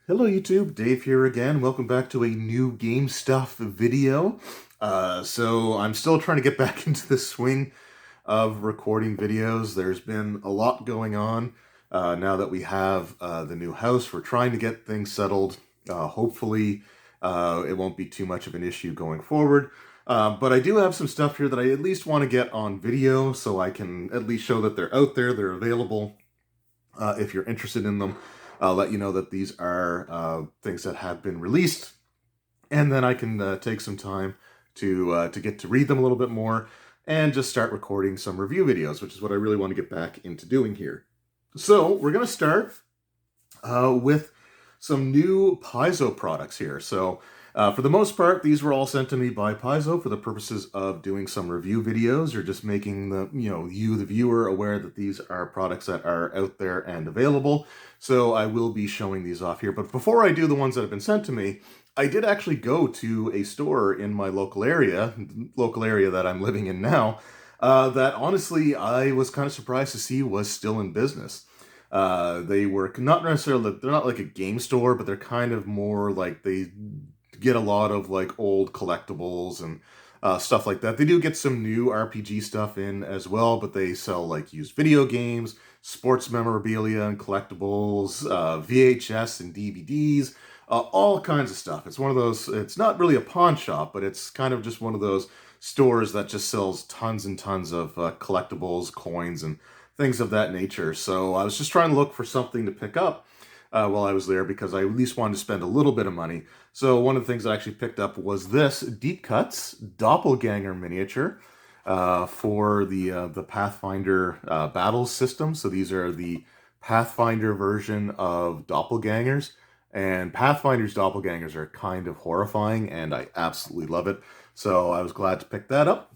Hello YouTube, Dave here again. Welcome back to a new game stuff video. So I'm still trying to get back into the swing of recording videos. There's been a lot going on now that we have the new house. We're trying to get things settled. Hopefully it won't be too much of an issue going forward. But I do have some stuff here that I at least want to get on video so I can at least show that they're out there, they're available. If you're interested in them, I'll let you know that these are things that have been released, and then I can take some time to get to read them a little bit more and just start recording some review videos, which is what I really want to get back into doing here. So we're going to start with some new Paizo products here. So for the most part, these were all sent to me by Paizo for the purposes of doing some review videos or just making the viewer, aware that these are products that are out there and available. So I will be showing these off here. But before I do the ones that have been sent to me, I did actually go to a store in my local area that I'm living in now, that honestly I was kind of surprised to see was still in business. They were not necessarily, they're not like a game store, but they're kind of more like they get a lot of like old collectibles and stuff like that. They do get some new RPG stuff in as well, but they sell like used video games, sports memorabilia and collectibles, VHS and DVDs, all kinds of stuff. It's one of those, it's not really a pawn shop, but it's kind of just one of those stores that just sells tons and tons of collectibles, coins, and things of that nature. So I was just trying to look for something to pick up while I was there because I at least wanted to spend a little bit of money. So one of the things I actually picked up was this Deep Cuts Doppelganger miniature for the Pathfinder battle system. So these are the Pathfinder version of doppelgangers. And Pathfinder's doppelgangers are kind of horrifying, and I absolutely love it. So I was glad to pick that up.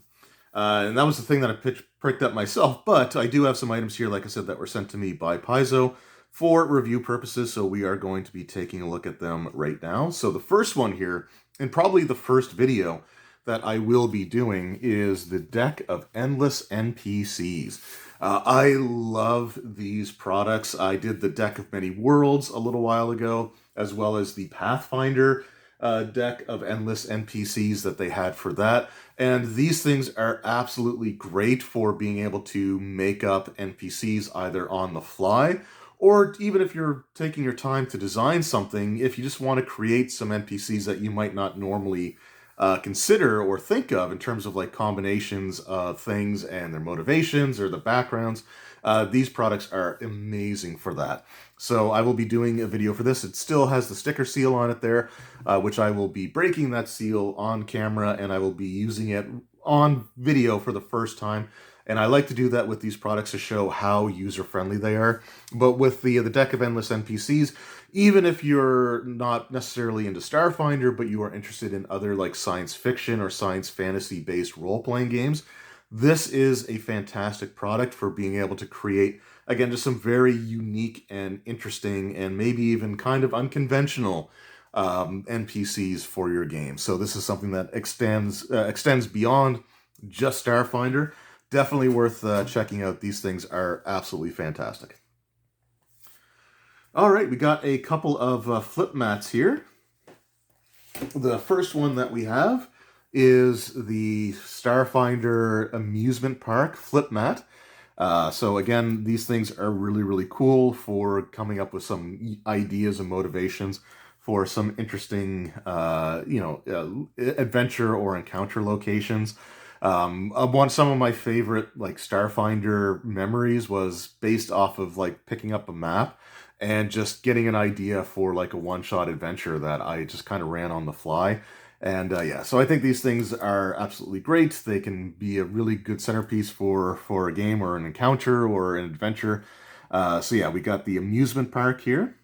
And that was the thing that I picked up myself, but I do have some items here, like I said, that were sent to me by Paizo for review purposes, so we are going to be taking a look at them right now. So the first one here, and probably the first video that I will be doing, is the deck of endless NPCs. I love these products. I did the deck of many worlds a little while ago, as well as the Pathfinder deck of endless NPCs that they had for that. And these things are absolutely great for being able to make up NPCs either on the fly, or even if you're taking your time to design something, if you just want to create some NPCs that you might not normally consider or think of in terms of like combinations of things and their motivations or the backgrounds. These products are amazing for that. So I will be doing a video for this. It still has the sticker seal on it there, which I will be breaking that seal on camera, and I will be using it on video for the first time. And I like to do that with these products to show how user-friendly they are. But with the deck of endless NPCs, even if you're not necessarily into Starfinder, but you are interested in other like science fiction or science fantasy-based role-playing games, this is a fantastic product for being able to create, again, just some very unique and interesting and maybe even kind of unconventional NPCs for your game. So this is something that extends beyond just Starfinder. Definitely worth checking out. These things are absolutely fantastic. All right, we got a couple of flip mats here. The first one that we have is the Starfinder Amusement Park flip mat. So again, these things are really, really cool for coming up with some ideas and motivations for some interesting, adventure or encounter locations. Some of my favorite like Starfinder memories was based off of like picking up a map and just getting an idea for like a one-shot adventure that I just kind of ran on the fly. And yeah, so I think these things are absolutely great. They can be a really good centerpiece for a game or an encounter or an adventure. So yeah, we got the amusement park here.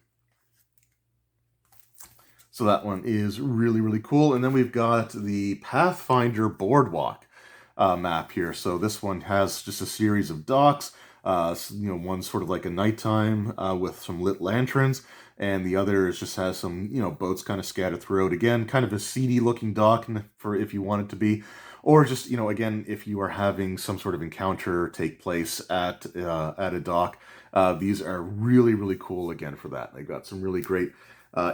So that one is really, really cool. And then we've got the Pathfinder Boardwalk map here. So this one has just a series of docks. One's sort of like a nighttime with some lit lanterns, and the other just has some, boats kind of scattered throughout. Again, kind of a seedy looking dock for if you want it to be, or just, again, if you are having some sort of encounter take place at a dock. These are really, really cool again for that. They've got some really great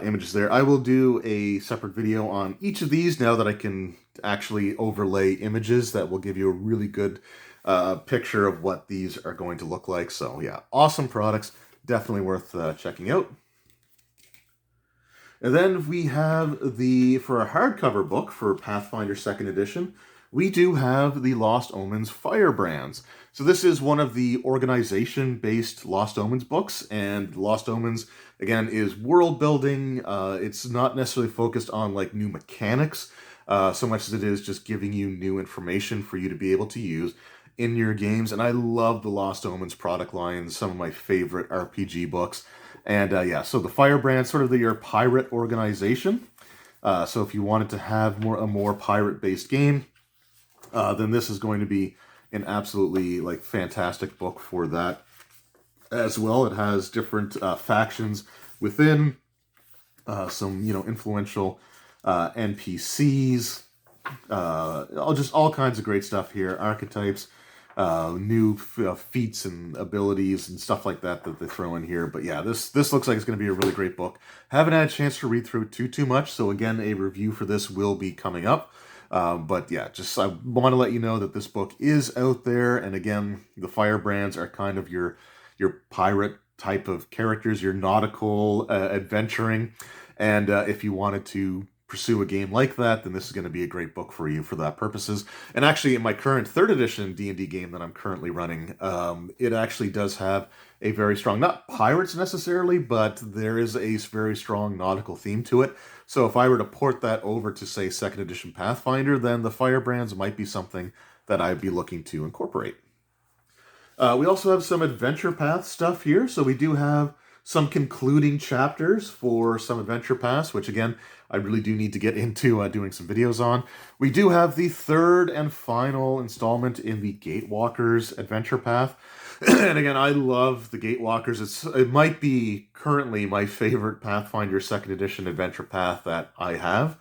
images there. I will do a separate video on each of these now that I can actually overlay images that will give you a really good picture of what these are going to look like. So yeah, awesome products, definitely worth checking out. And then we have for a hardcover book for Pathfinder 2nd Edition, we do have the Lost Omens Firebrands. So this is one of the organization-based Lost Omens books, and Lost Omens, again, is world building. It's not necessarily focused on like new mechanics, so much as it is just giving you new information for you to be able to use in your games. And I love the Lost Omens product line, some of my favorite RPG books. And yeah, so the Firebrand, sort of your pirate organization. So if you wanted to have a more pirate-based game, then this is going to be an absolutely like fantastic book for that as well. It has different factions within, some influential NPCs, all kinds of great stuff here. Archetypes, new feats and abilities and stuff like that they throw in here. But yeah, this looks like it's going to be a really great book. Haven't had a chance to read through too much, so again, a review for this will be coming up. But yeah, I want to let you know that this book is out there, and again, the Firebrands are kind of your pirate type of characters, your nautical adventuring, and if you wanted to pursue a game like that, then this is going to be a great book for you for that purposes. And actually, in my current 3rd edition D&D game that I'm currently running, it actually does have a very strong, not pirates necessarily, but there is a very strong nautical theme to it. So if I were to port that over to, say, 2nd edition Pathfinder, then the Firebrands might be something that I'd be looking to incorporate. We also have some Adventure Path stuff here. So we do have some concluding chapters for some Adventure Paths, which again, I really do need to get into doing some videos on. We do have the 3rd and final installment in the Gatewalkers Adventure Path. And again, I love the Gatewalkers. It might be currently my favorite Pathfinder 2nd Edition Adventure Path that I have.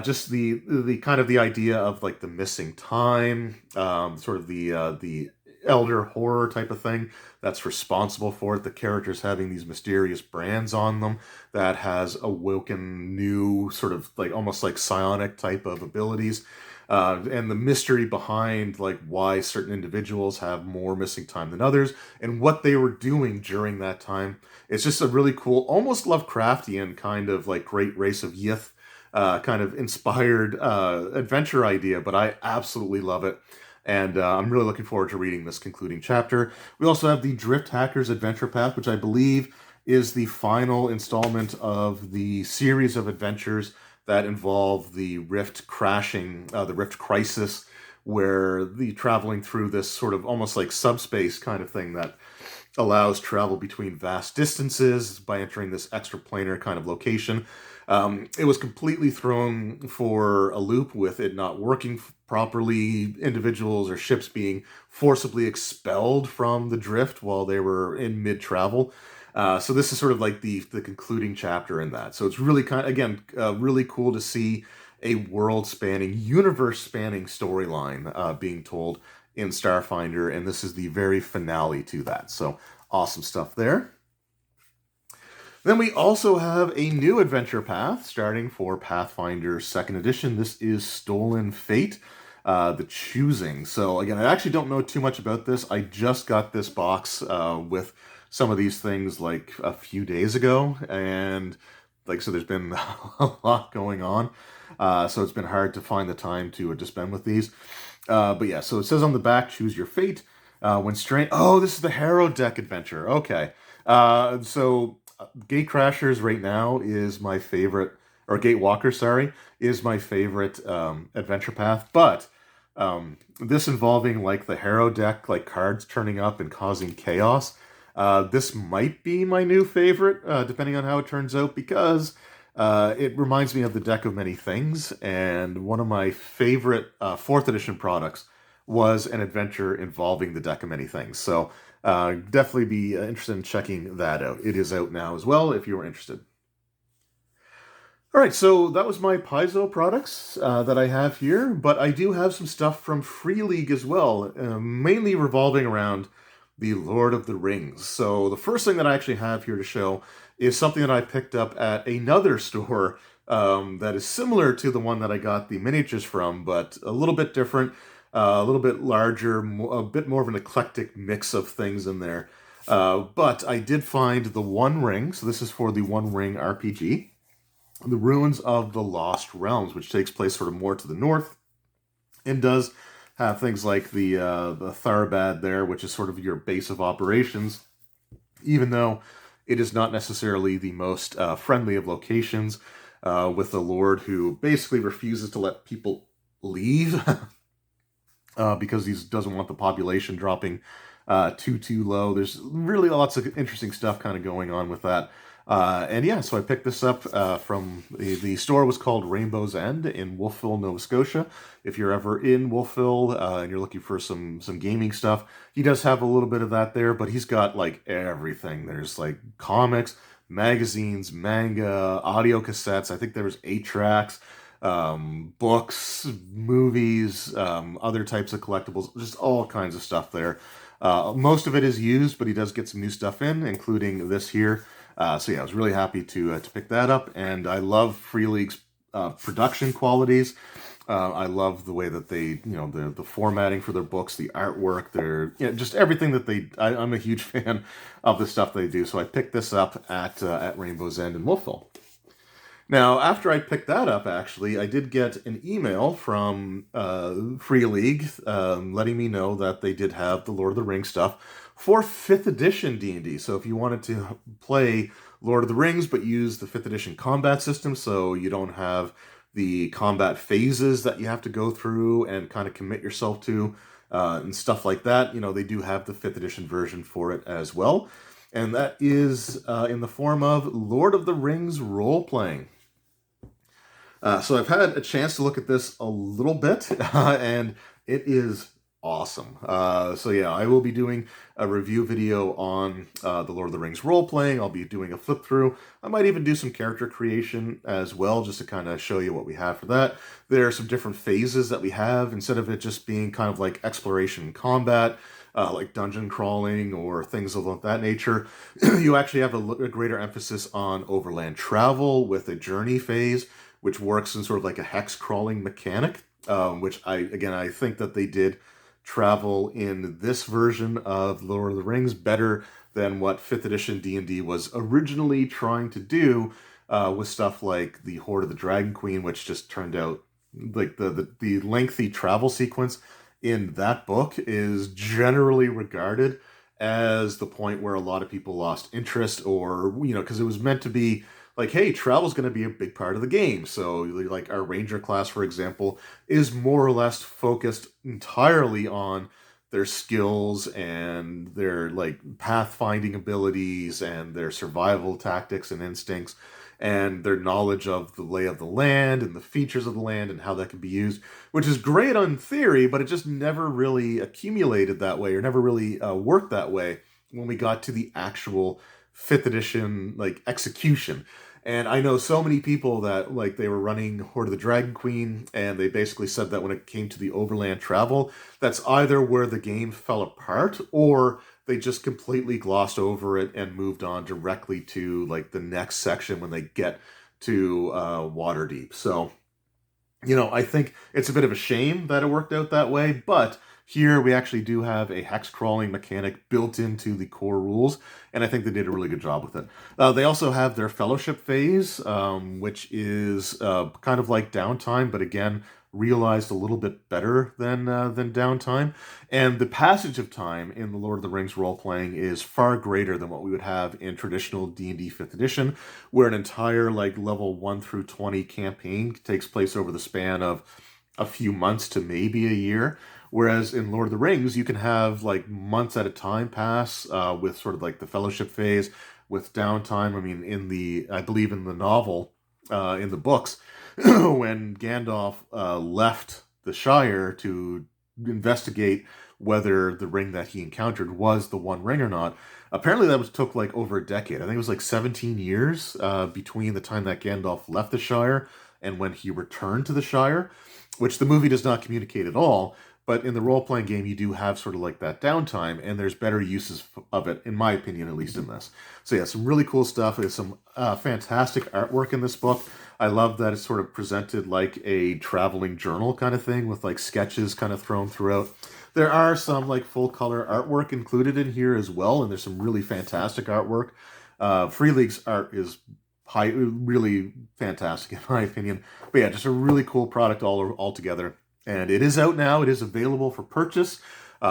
Just the kind of the idea of like the missing time, sort of the elder horror type of thing that's responsible for it. The characters having these mysterious brands on them that has awoken new sort of like almost like psionic type of abilities. And the mystery behind like why certain individuals have more missing time than others and what they were doing during that time. It's just a really cool, almost Lovecraftian kind of like Great Race of Yith kind of inspired adventure idea, but I absolutely love it. And I'm really looking forward to reading this concluding chapter. We also have the Drift Hackers Adventure Path, which I believe is the final installment of the series of adventures that involve the Rift crashing, the Rift crisis, where the traveling through this sort of almost like subspace kind of thing that allows travel between vast distances by entering this extraplanar kind of location. It was completely thrown for a loop with it not working properly, individuals or ships being forcibly expelled from the drift while they were in mid-travel. So this is sort of like the concluding chapter in that. So it's really really cool to see a world-spanning, universe-spanning storyline being told in Starfinder, and this is the very finale to that. So awesome stuff there. Then we also have a new adventure path starting for Pathfinder 2nd Edition. This is Stolen Fate, The Choosing. So again, I actually don't know too much about this. I just got this box with some of these things like a few days ago, and like so there's been a lot going on. So it's been hard to find the time to spend with these. But yeah, so it says on the back, choose your fate. Oh, this is the Harrow deck adventure. Okay. So Gatecrashers right now is my favorite, or Gatewalker, sorry, is my favorite adventure path. But this involving like the Harrow deck, like cards turning up and causing chaos, this might be my new favorite, depending on how it turns out, because it reminds me of the Deck of Many Things, and one of my favorite 4th edition products was an adventure involving the Deck of Many Things. So definitely be interested in checking that out. It is out now as well if you were interested. All right, so that was my Paizo products that I have here, but I do have some stuff from Free League as well, mainly revolving around the Lord of the Rings. So the first thing that I actually have here to show is something that I picked up at another store that is similar to the one that I got the miniatures from, but a little bit different, a little bit larger, a bit more of an eclectic mix of things in there. But I did find the One Ring, so this is for the One Ring RPG, the Ruins of the Lost Realms, which takes place sort of more to the north, and does have things like the Firebrands there, which is sort of your base of operations, even though it is not necessarily the most friendly of locations, with a lord who basically refuses to let people leave because he doesn't want the population dropping too low. There's really lots of interesting stuff kind of going on with that. And yeah, so I picked this up from the store was called Rainbow's End in Wolfville, Nova Scotia. If you're ever in Wolfville and you're looking for some gaming stuff, he does have a little bit of that there, but he's got like everything. There's like comics, magazines, manga, audio cassettes. I think there was 8 tracks, books, movies, other types of collectibles, just all kinds of stuff there. Most of it is used, but he does get some new stuff in, including this here. So yeah, I was really happy to pick that up, and I love Free League's production qualities. I love the way that they, the formatting for their books, the artwork, just everything that I'm a huge fan of the stuff they do. So I picked this up at Rainbow's End in Wolfville. Now, after I picked that up, actually, I did get an email from Free League letting me know that they did have the Lord of the Rings stuff for 5th edition D&D. So if you wanted to play Lord of the Rings but use the 5th edition combat system, so you don't have the combat phases that you have to go through and kind of commit yourself to and stuff like that, they do have the 5th edition version for it as well. And that is in the form of Lord of the Rings Roleplaying. So I've had a chance to look at this a little bit, and it is awesome. So yeah, I will be doing a review video on the Lord of the Rings role-playing. I'll be doing a flip-through. I might even do some character creation as well, just to kind of show you what we have for that. There are some different phases that we have, instead of it just being kind of like exploration and combat, like dungeon crawling or things of that nature. You actually have a greater emphasis on overland travel with a journey phase, which works in sort of like a hex crawling mechanic, which I think that they did travel in this version of Lord of the Rings better than what 5th edition D&D was originally trying to do with stuff like the Hoard of the Dragon Queen, which just turned out like the lengthy travel sequence in that book is generally regarded as the point where a lot of people lost interest, or because it was meant to be like, hey, travel's going to be a big part of the game. So, like, our ranger class, for example, is more or less focused entirely on their skills and their, like, pathfinding abilities and their survival tactics and instincts and their knowledge of the lay of the land and the features of the land and how that can be used, which is great on theory, but it just never really accumulated that way or never really worked that way when we got to the actual 5th edition, like, execution. And I know so many people that, like, they were running Hoard of the Dragon Queen, and they basically said that when it came to the overland travel, that's either where the game fell apart, or they just completely glossed over it and moved on directly to, like, the next section when they get to Waterdeep. So, I think it's a bit of a shame that it worked out that way, but here we actually do have a hex crawling mechanic built into the core rules, and I think they did a really good job with it. They also have their fellowship phase, which is kind of like downtime, but again, realized a little bit better than downtime. And the passage of time in the Lord of the Rings role-playing is far greater than what we would have in traditional D&D 5th edition, where an entire like level 1 through 20 campaign takes place over the span of a few months to maybe a year. Whereas in Lord of the Rings, you can have like months at a time pass with sort of like the fellowship phase with downtime. I mean, I believe in the novel, in the books, when Gandalf left the Shire to investigate whether the ring that he encountered was the One Ring or not, apparently that took like over a decade. I think it was like 17 years between the time that Gandalf left the Shire and when he returned to the Shire, which the movie does not communicate at all. But in the role-playing game, you do have sort of like that downtime, and there's better uses of it, in my opinion, at least in this. So yeah, some really cool stuff. There's some fantastic artwork in this book. I love that it's sort of presented like a traveling journal kind of thing with like sketches kind of thrown throughout. There are some like full color artwork included in here as well, and there's some really fantastic artwork. Free League's art is really fantastic in my opinion. But yeah, just a really cool product all together. And it is out now. It is available for purchase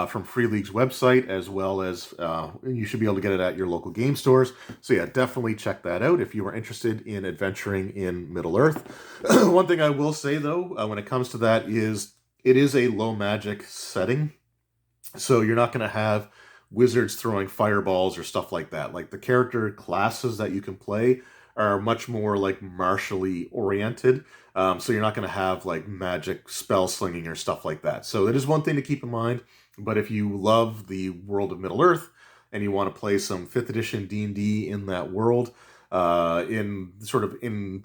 from Free League's website, as well as you should be able to get it at your local game stores. So yeah, definitely check that out if you are interested in adventuring in Middle-earth. One thing I will say, though, when it comes to that is it is a low magic setting. So you're not going to have wizards throwing fireballs or stuff like that. Like the character classes that you can play are much more like martially oriented. So you're not going to have like magic spell slinging or stuff like that. So it is one thing to keep in mind. But if you love the world of Middle-earth and you want to play some 5th edition D&D in that world, in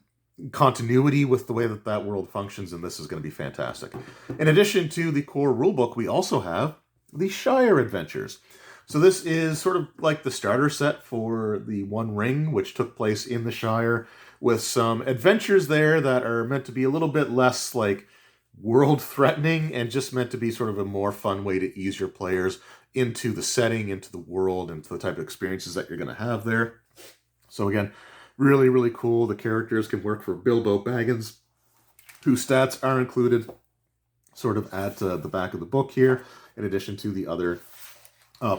continuity with the way that world functions, then this is going to be fantastic. In addition to the core rulebook, we also have the Shire Adventures. So this is sort of like the starter set for the One Ring, which took place in the Shire, with some adventures there that are meant to be a little bit less like world-threatening and just meant to be sort of a more fun way to ease your players into the setting, into the world, into the type of experiences that you're going to have there. So again, really, really cool. The characters can work for Bilbo Baggins, whose stats are included sort of at the back of the book here, in addition to the other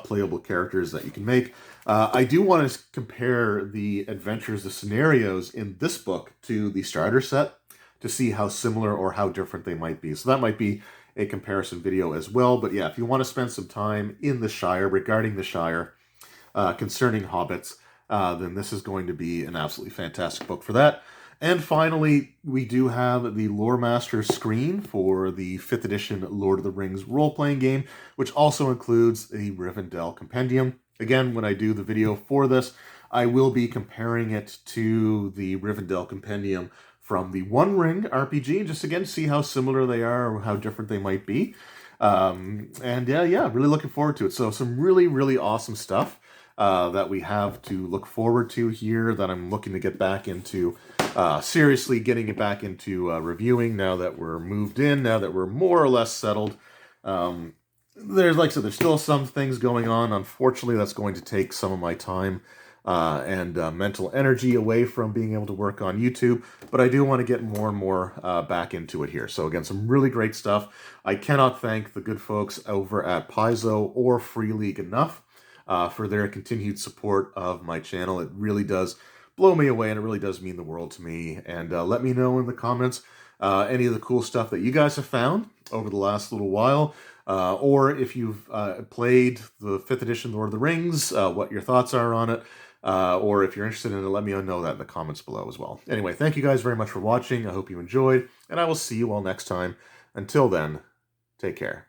playable characters that you can make. I do want to compare the adventures, the scenarios in this book to the starter set to see how similar or how different they might be. So that might be a comparison video as well. But yeah, if you want to spend some time in the Shire, regarding the Shire, concerning hobbits, then this is going to be an absolutely fantastic book for that. And finally, we do have the Lore Master screen for the 5th edition Lord of the Rings role-playing game, which also includes the Rivendell Compendium. Again, when I do the video for this, I will be comparing it to the Rivendell Compendium from the One Ring RPG, just again, see how similar they are or how different they might be. Yeah, really looking forward to it. So some really, really awesome stuff that we have to look forward to here that I'm looking to get back into, seriously getting it back into reviewing now that we're moved in, now that we're more or less settled. There's, like I said, there's still some things going on. Unfortunately, that's going to take some of my time and mental energy away from being able to work on YouTube, but I do want to get more and more back into it here. So again, some really great stuff. I cannot thank the good folks over at Paizo or Free League enough for their continued support of my channel. It really does blow me away, and it really does mean the world to me. And let me know in the comments any of the cool stuff that you guys have found over the last little while, or if you've played the 5th edition Lord of the Rings, what your thoughts are on it. Or if you're interested in it, let me know that in the comments below as well. Anyway, thank you guys very much for watching. I hope you enjoyed, and I will see you all next time. Until then, take care.